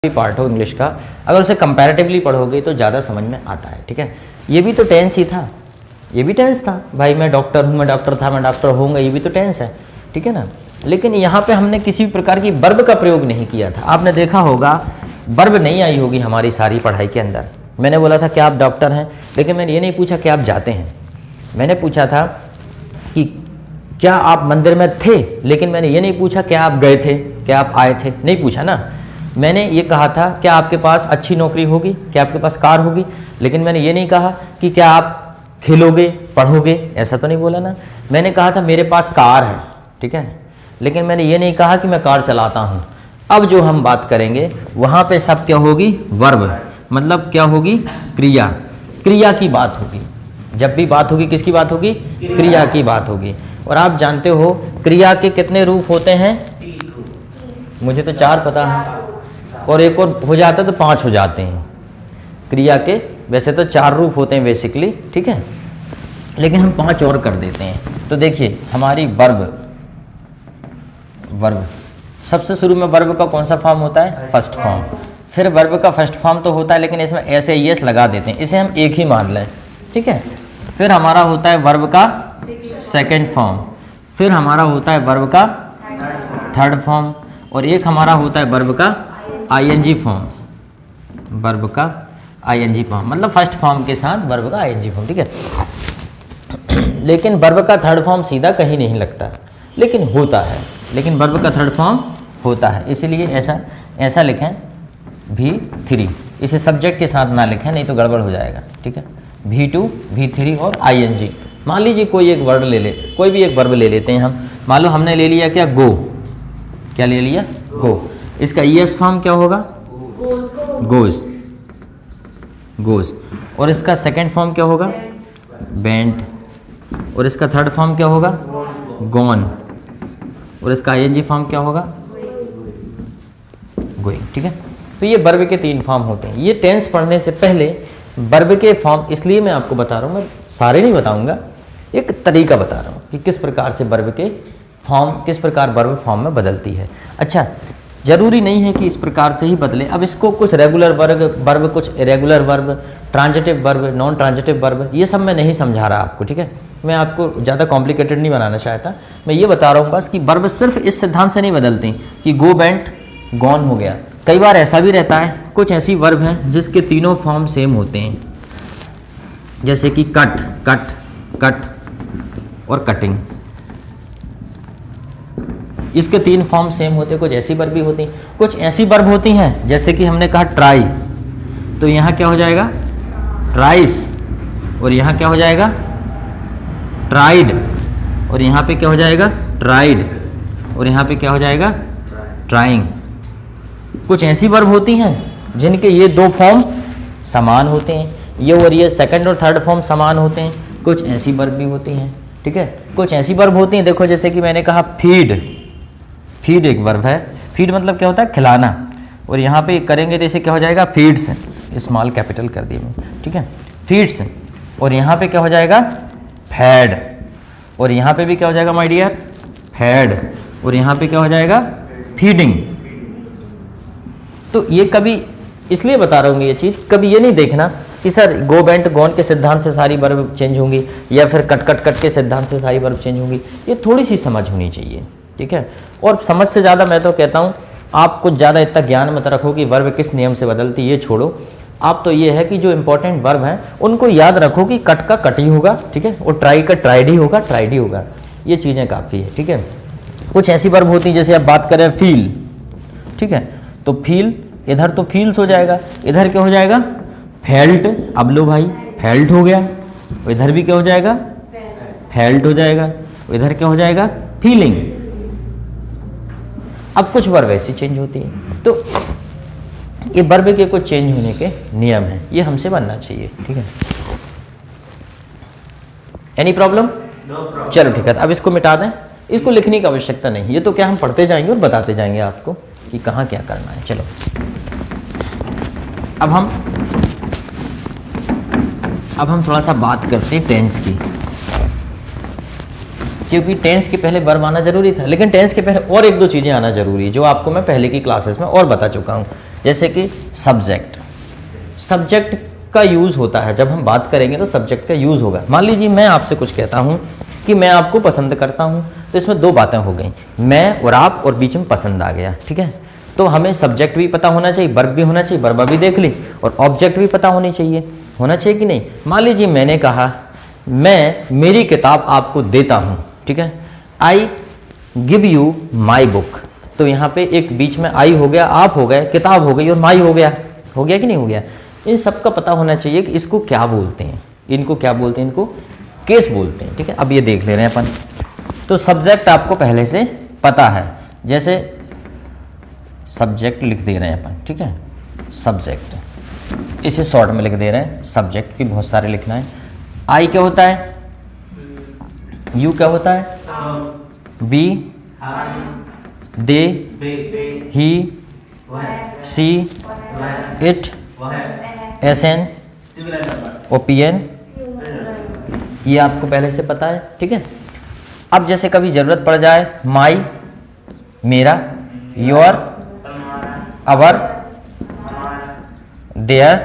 Part हो English का, अगर उसे कंपैरेटिवली पढ़ोगे तो ज़्यादा समझ में आता है। ठीक है, ये भी तो टेंस ही था, ये भी टेंस था भाई, मैं डॉक्टर हूँ, मैं डॉक्टर था, मैं डॉक्टर होऊंगा, ये भी तो टेंस है। ठीक है ना, लेकिन यहाँ पे हमने किसी भी प्रकार की वर्ब का प्रयोग नहीं किया था। आपने देखा होगा वर्ब नहीं आई होगी हमारी सारी पढ़ाई के अंदर। मैंने बोला था कि आप डॉक्टर हैं, लेकिन मैंने ये नहीं पूछा कि आप जाते हैं। मैंने पूछा था कि क्या आप मंदिर में थे, लेकिन मैंने ये नहीं पूछा क्या आप गए थे, क्या आप आए थे, नहीं पूछा ना। मैंने ये कहा था क्या आपके पास अच्छी नौकरी होगी, क्या आपके पास कार होगी, लेकिन मैंने ये नहीं कहा कि क्या आप खेलोगे, पढ़ोगे, ऐसा तो नहीं बोला ना। मैंने कहा था मेरे पास कार है, ठीक है, लेकिन मैंने ये नहीं कहा कि मैं कार चलाता हूँ। अब जो हम बात करेंगे वहाँ पे सब क्या होगी, वर्ब, मतलब क्या होगी, क्रिया, क्रिया की बात होगी। जब भी बात होगी किसकी बात होगी, क्रिया की बात होगी। और आप जानते हो क्रिया के कितने रूप होते हैं, मुझे तो 4 पता है, और एक और हो जाता है तो 5 हो जाते हैं क्रिया के। वैसे तो 4 रूप होते हैं बेसिकली, ठीक है, लेकिन हम 5 और कर देते हैं। तो देखिए हमारी वर्ब, वर्ब सबसे शुरू में वर्ब का कौन सा फॉर्म होता है, फर्स्ट फॉर्म। फिर वर्ब का फर्स्ट फॉर्म तो होता है, लेकिन इसमें ऐसे एस लगा देते हैं, इसे हम एक ही मान लें, ठीक है। फिर हमारा होता है वर्ब का सेकेंड फॉर्म, फिर हमारा होता है वर्ब का थर्ड फॉर्म, और एक हमारा होता है वर्ब का आईएनजी फॉर्म, वर्ब का आईएनजी फॉर्म, मतलब फर्स्ट फॉर्म के साथ वर्ब का आईएनजी फॉर्म, ठीक है। लेकिन वर्ब का थर्ड फॉर्म सीधा कहीं नहीं लगता, लेकिन होता है, लेकिन वर्ब का थर्ड फॉर्म होता है, इसलिए ऐसा लिखें V3, इसे सब्जेक्ट के साथ ना लिखें, नहीं तो गड़बड़ हो जाएगा, ठीक है। V2, V3 और ING। मान लीजिए कोई एक वर्ड ले ले, कोई भी एक वर्ब ले लेते हैं हम। मान लो हमने ले लिया क्या, गो, क्या ले लिया, गो। इसका ES फॉर्म क्या होगा, गोज, गोज, और इसका सेकंड फॉर्म क्या होगा, बेंट, और इसका थर्ड फॉर्म क्या होगा, गॉन, और इसका ING फॉर्म क्या होगा, गोइंग, ठीक है। तो ये वर्ब के 3 फॉर्म होते हैं। ये टेंस पढ़ने से पहले वर्ब के फॉर्म, इसलिए मैं आपको बता रहा हूँ, मैं सारे नहीं बताऊंगा, एक तरीका बता रहा हूँ कि किस प्रकार से वर्ब के फॉर्म, किस प्रकार वर्ब फॉर्म में बदलती है। अच्छा, जरूरी नहीं है कि इस प्रकार से ही बदले। अब इसको कुछ रेगुलर वर्ब, कुछ irregular verb, transitive verb, non transitive verb, ये सब मैं नहीं समझा रहा आपको, ठीक है। मैं आपको ज़्यादा कॉम्प्लिकेटेड नहीं बनाना चाहता, मैं ये बता रहा हूँ बस कि वर्ब सिर्फ इस सिद्धांत से नहीं बदलती कि गो, बेंट, गॉन हो गया। कई बार ऐसा भी रहता है, कुछ ऐसी वर्ब हैं जिसके तीनों फॉर्म सेम होते हैं, जैसे कि कट, कट, कट और कटिंग, इसके 3 फॉर्म सेम होते हैं। कुछ ऐसी वर्ब भी होती हैं, कुछ ऐसी वर्ब होती हैं जैसे कि हमने कहा ट्राई, तो यहाँ क्या हो जाएगा, ट्राइस, और यहाँ क्या हो जाएगा, ट्राइड, और यहाँ पे क्या हो जाएगा, ट्राइड, और यहाँ पे क्या हो जाएगा, ट्राइंग। कुछ ऐसी वर्ब होती हैं जिनके ये 2 फॉर्म समान होते हैं, ये और ये सेकंड और थर्ड फॉर्म समान होते हैं। कुछ ऐसी वर्ब भी होती हैं, ठीक है। कुछ ऐसी वर्ब होती हैं, देखो जैसे कि मैंने कहा फीड, फीड एक वर्ब है। फीड मतलब क्या होता है, खिलाना, और यहाँ पे करेंगे तो इसे क्या हो जाएगा, फीड्स, स्मॉल कैपिटल कर दिए मैं, ठीक है, फीड्स, और यहाँ पे क्या हो जाएगा, फैड, और यहाँ पे भी क्या हो जाएगा माय डियर, फैड, और यहाँ पे क्या हो जाएगा, फीडिंग। तो ये कभी इसलिए बता रहा हूँ ये चीज़, कभी ये नहीं देखना कि सर गो, बेंट, गॉन के सिद्धांत से सारी वर्ब चेंज होंगी, या फिर कट, कट, कट के सिद्धांत से सारी वर्ब चेंज होंगी। ये थोड़ी सी समझ होनी चाहिए, ठीक है। और समझ से ज़्यादा मैं तो कहता हूँ आप कुछ ज़्यादा इतना ज्ञान मत रखो कि वर्ब किस नियम से बदलती, ये छोड़ो। आप तो ये है कि जो इंपॉर्टेंट वर्ब हैं उनको याद रखो कि कट का कट ही होगा, ठीक है, और ट्राई का ट्राइड ही होगा, ट्राइड ही होगा। ये चीज़ें काफ़ी है, ठीक है। कुछ ऐसी वर्ब होती हैं जैसे आप बात करें फील, ठीक है, तो फील, इधर तो फील्स हो जाएगा, इधर क्या हो जाएगा, फेल्ट। अब लो भाई, फेल्ट हो गया, इधर भी क्या हो जाएगा, फेल्ट हो जाएगा, इधर क्या हो जाएगा, फीलिंग। अब कुछ वर्ब ऐसी चेंज होती है, तो ये वर्ब के कुछ चेंज होने के नियम हैं, ये हमसे बनना चाहिए, ठीक है। Any problem? चलो ठीक है, अब इसको मिटा दें, इसको लिखने की आवश्यकता नहीं, ये तो क्या हम पढ़ते जाएंगे और बताते जाएंगे आपको कि कहाँ क्या करना है। चलो अब हम थोड़ा सा बात करते हैं टेंस की, क्योंकि टेंस के पहले वर्ब आना जरूरी था, लेकिन टेंस के पहले और 1-2 चीज़ें आना जरूरी है जो आपको मैं पहले की क्लासेस में और बता चुका हूँ। जैसे कि सब्जेक्ट, सब्जेक्ट का यूज़ होता है, जब हम बात करेंगे तो सब्जेक्ट का यूज़ होगा। मान लीजिए मैं आपसे कुछ कहता हूँ कि मैं आपको पसंद करता हूँ, तो इसमें दो बातें हो गई, मैं और आप, और बीच में पसंद आ गया, ठीक है। तो हमें सब्जेक्ट भी पता होना चाहिए, वर्ब भी होना चाहिए, वर्ब भी देख ली, और ऑब्जेक्ट भी पता होना चाहिए कि नहीं। मान लीजिए मैंने कहा मैं मेरी किताब आपको देता हूँ, ठीक है, I give you my book. तो यहाँ पे एक बीच में आई हो गया, आप हो गए, किताब हो गई और माई हो गया कि नहीं हो गया। इन सब का पता होना चाहिए कि इसको क्या बोलते हैं, इनको क्या बोलते हैं, इनको केस बोलते हैं, ठीक है। अब ये देख ले रहे हैं अपन। तो सब्जेक्ट आपको पहले से पता है, जैसे सब्जेक्ट लिख दे रहे हैं अपन, ठीक है, सब्जेक्ट, इसे शॉर्ट में लिख दे रहे हैं, सब्जेक्ट की बहुत सारे लिखना है। आई क्या होता है, यू क्या होता है, we, they, he, she, it, S N, OPN, ये आपको पहले से पता है, ठीक है। अब जैसे कभी जरूरत पड़ जाए, माई मेरा, योर अवर, देयर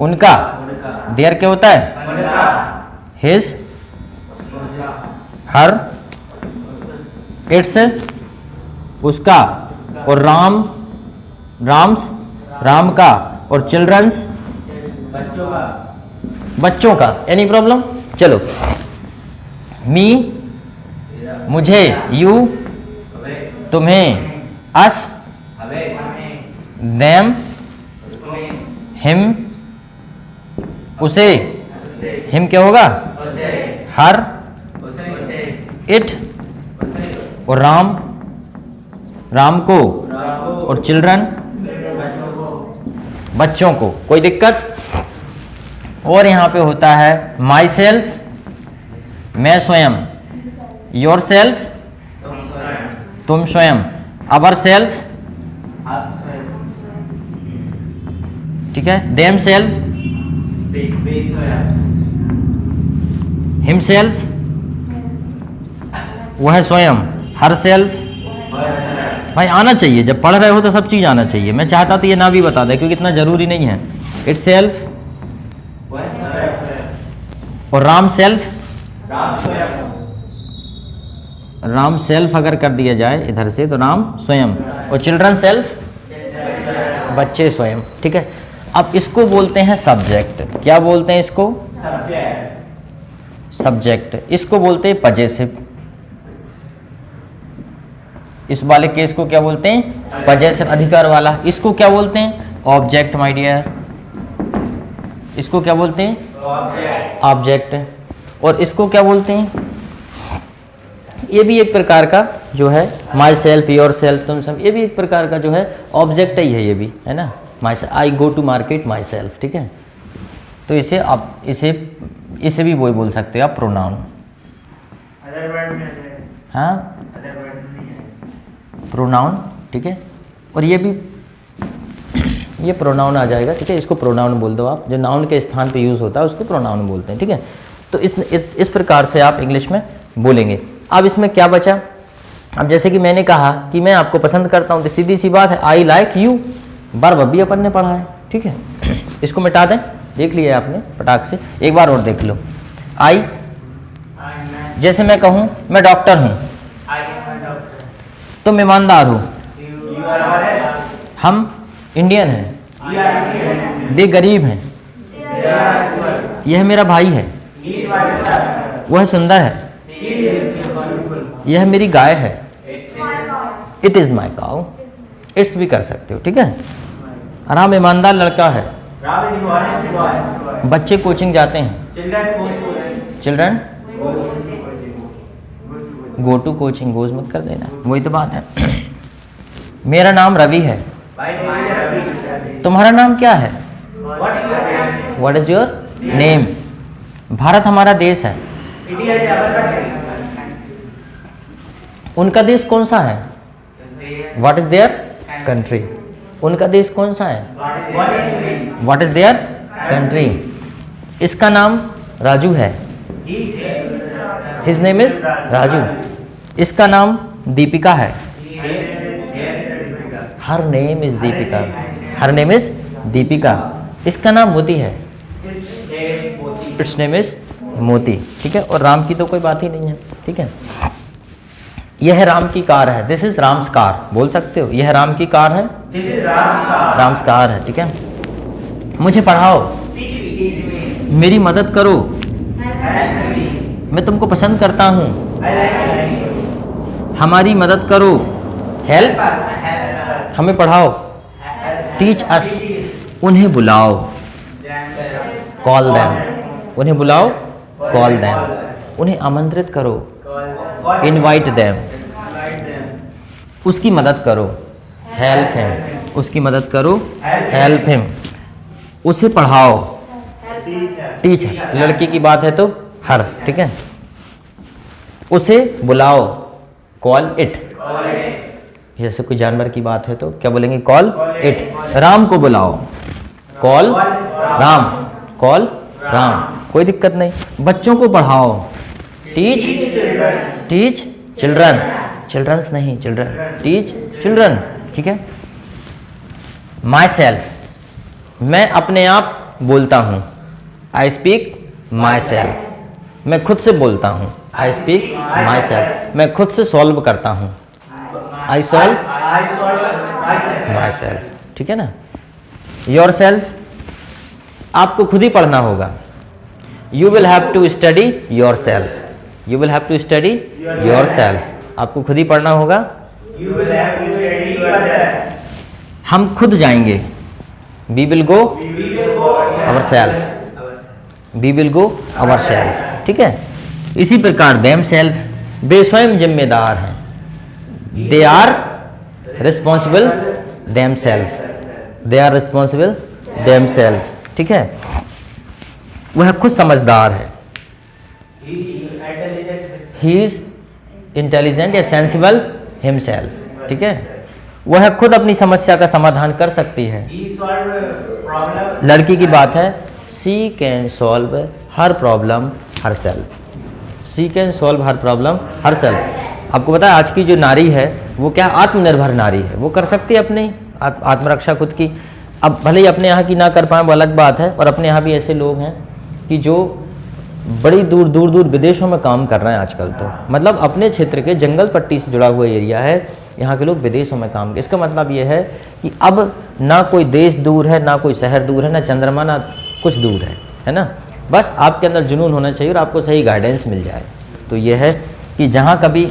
उनका, देयर क्या होता है, हिज, हर, इट्स उसका, और राम राम्स राम का, और चिल्ड्रंस बच्चों का। Any problem? चलो, मी मुझे, यू तुम्हें, अस देम हिम उसे, हिम क्या होगा, हर, इट, और राम को, और चिल्ड्रन बच्चों को। कोई दिक्कत? और यहाँ पे होता है माई सेल्फ मैं स्वयं, योर सेल्फ तुम स्वयं, अवर सेल्फ, ठीक है, देम सेल्फ, हिम सेल्फ वह स्वयं, हर सेल्फ। भाई आना चाहिए, जब पढ़ रहे हो तो सब चीज़ आना चाहिए। मैं चाहता तो ये ना भी बता दे, क्योंकि इतना ज़रूरी नहीं है। इट सेल्फ, और राम सेल्फ, राम सेल्फ अगर कर दिया जाए इधर से तो राम स्वयं, और चिल्ड्रन सेल्फ बच्चे स्वयं, ठीक है। अब इसको बोलते हैं सब्जेक्ट। क्या बोलते हैं इसको? सब्जेक्ट। इसको बोलते हैं पजेसिव। इस वाले केस को क्या बोलते हैं? पजेसिव, अधिकार वाला। इसको क्या बोलते हैं? Object my dear. इसको क्या बोलते हैं? ऑब्जेक्ट। और इसको क्या बोलते हैं? ये भी एक प्रकार का जो है माई सेल्फ, योर सेल्फ, तुम सब, ये भी एक प्रकार का जो है ऑब्जेक्ट ही है, ये भी है ना। My I go to market myself, ठीक है। तो इसे आप इसे भी वही बोल सकते हो आप, प्रोनाउन। हाँ, प्रोनाउन, ठीक है। और ये भी ये प्रोनाउन आ जाएगा, ठीक है। इसको प्रोनाउन बोल दो आप, जो नाउन के स्थान पे यूज़ होता है उसको प्रोनाउन बोलते हैं, ठीक है। तो इस प्रकार से आप इंग्लिश में बोलेंगे। अब इसमें क्या बचा? अब जैसे कि मैंने कहा कि मैं आपको पसंद करता हूँ, तो सीधी सी बात है आई लाइक यू, वर्ब भी अपन ने पढ़ा है, ठीक है। इसको मिटा दें, देख लिया आपने पटाख से, एक बार और देख लो। आई, जैसे मैं कहूँ मैं डॉक्टर हूँ, तुम ईमानदार हो, हम इंडियन हैं, वे गरीब हैं, यह मेरा भाई है, वह सुंदर है, यह मेरी गाय है, it is my cow. It's भी कर सकते हो, ठीक है। आराम ईमानदार लड़का है, बच्चे कोचिंग जाते हैं, children go to coaching, goes मत कर देना, वही तो बात है। मेरा नाम रवि है, तुम्हारा नाम क्या है? What is your name? Bharat हमारा देश है, उनका देश कौन सा है? What is their country? उनका देश कौन सा है? What is their country? इसका नाम राजू है, हिज नेम इज राजू। इसका नाम दीपिका है, her name is Deepika, her name is Deepika, इसका नाम मोती है, इट्स नेम इज मोती, ठीक है। और राम की तो कोई बात ही नहीं है, ठीक है। यह राम की कार है, दिस इज राम्स कार, बोल सकते हो, यह राम की कार है, राम्स कार है, ठीक है। मुझे पढ़ाओ, मेरी मदद करो, मैं तुमको पसंद करता हूँ, हमारी मदद करो, हेल्प, हमें पढ़ाओ, टीच अस, उन्हें बुलाओ, कॉल देम, उन्हें बुलाओ, कॉल देम, उन्हें आमंत्रित करो, इनवाइट देम, उसकी मदद करो, हेल्प हिम, उसकी मदद करो, हेल्प हिम, उसे पढ़ाओ, टीच, लड़की की बात है तो हर, ठीक है। उसे बुलाओ, कॉल इट, जैसे कोई जानवर की बात है तो क्या बोलेंगे, कॉल इट। राम को बुलाओ, कॉल राम, कॉल राम, कोई दिक्कत नहीं। बच्चों को पढ़ाओ, टीच, टीच चिल्ड्रन, चिल्ड्रंस नहीं चिल्ड्रन, टीच चिल्ड्रन, ठीक है। माई सेल्फ, मैं अपने आप बोलता हूँ, आई स्पीक माई सेल्फ, मैं खुद से बोलता हूँ, आई स्पीक माई सेल्फ, मैं खुद से सॉल्व करता हूँ, आई सॉल्व माई सेल्फ, ठीक है ना। योर सेल्फ, आपको खुद ही पढ़ना होगा, you will have to study yourself, you will have to study yourself, आपको खुद ही पढ़ना होगा। हम खुद जाएंगे, we will go ourselves, we will go ourselves, ठीक है। इसी प्रकार देम सेल्फ, वे स्वयं जिम्मेदार हैं, they are responsible themselves, they are responsible themselves, ठीक है। वह खुद समझदार है, ही इज इंटेलिजेंट या सेंसिबल हिमसेल्फ, ठीक है। वह खुद अपनी समस्या का समाधान कर सकती है, लड़की की बात है, she can solve her problem herself, she can solve her problem herself. आपको पता है आज की जो नारी है वो क्या आत्मनिर्भर नारी है, वो कर सकती है अपनी आत्मरक्षा खुद की। अब भले ही अपने यहाँ की ना कर पाए वो अलग बात है, और अपने यहाँ भी ऐसे लोग हैं कि जो बड़ी दूर दूर दूर विदेशों में काम कर रहे हैं आजकल, तो मतलब अपने क्षेत्र के जंगल पट्टी से जुड़ा हुआ एरिया है, यहाँ के लोग विदेशों में काम कर। इसका मतलब ये है कि अब ना कोई देश दूर है, ना कोई शहर दूर है, ना चंद्रमा, ना कुछ दूर है ना। बस आपके अंदर जुनून होना चाहिए और आपको सही गाइडेंस मिल जाए। तो ये है कि जहाँ कभी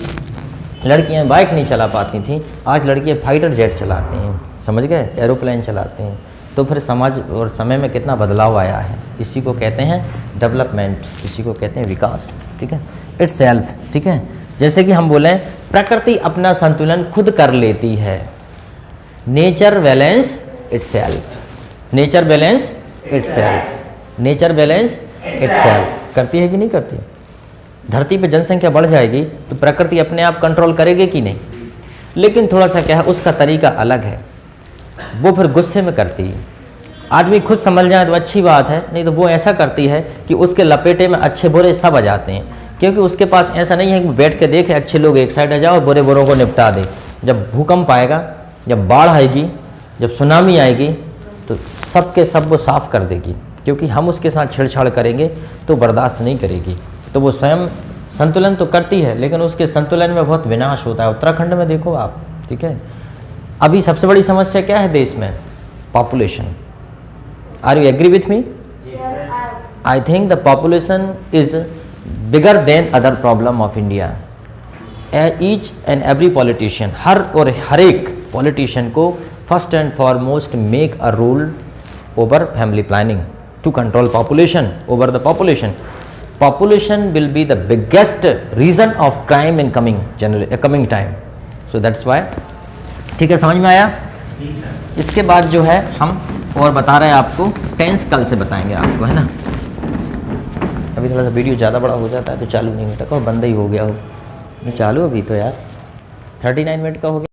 लड़कियाँ बाइक नहीं चला पाती थी, आज लड़कियाँ फाइटर जेट चलाती हैं, समझ गए, एरोप्लेन चलाते हैं। तो फिर समाज और समय में कितना बदलाव आया है, इसी को कहते हैं डेवलपमेंट, इसी को कहते हैं विकास, ठीक है। इट्स सेल्फ, ठीक है। जैसे कि हम बोलें प्रकृति अपना संतुलन खुद कर लेती है, nature balance it's self, nature balance it's self, nature balance it's self करती है कि नहीं करती। धरती पे जनसंख्या बढ़ जाएगी तो प्रकृति अपने आप कंट्रोल करेगी कि नहीं, लेकिन थोड़ा सा क्या है, उसका तरीका अलग है, वो फिर गुस्से में करती है। आदमी खुद समझ जाए तो अच्छी बात है, नहीं तो वो ऐसा करती है कि उसके लपेटे में अच्छे बुरे सब आ जाते हैं, क्योंकि उसके पास ऐसा नहीं है कि बैठ के देखे अच्छे लोग एक साइड आ जाओ, बुरे बुरों को निपटा दे। जब भूकंप आएगा, जब बाढ़ आएगी, जब सुनामी आएगी, तो सबके सब वो साफ कर देगी, क्योंकि हम उसके साथ छेड़छाड़ करेंगे तो बर्दाश्त नहीं करेगी। तो वो स्वयं संतुलन तो करती है, लेकिन उसके संतुलन में बहुत विनाश होता है। उत्तराखंड में देखो आप, ठीक है। अभी सबसे बड़ी समस्या क्या है देश में, population. Are you agree with me? I think the population is bigger than other problem of India. Each and every politician, हर एक पॉलिटिशियन को first and foremost make a rule over family planning to control population over the population. Population will be the biggest reason of crime in coming time, so that's why. ठीक है, समझ में आया? इसके बाद जो है हम और बता रहे हैं आपको, टेंस कल से बताएंगे आपको, है ना। अभी थोड़ा सा वीडियो ज़्यादा बड़ा हो जाता है तो चालू नहीं होता, कहो बंद ही हो गया हो। चालू अभी तो यार 39 मिनट का हो गया।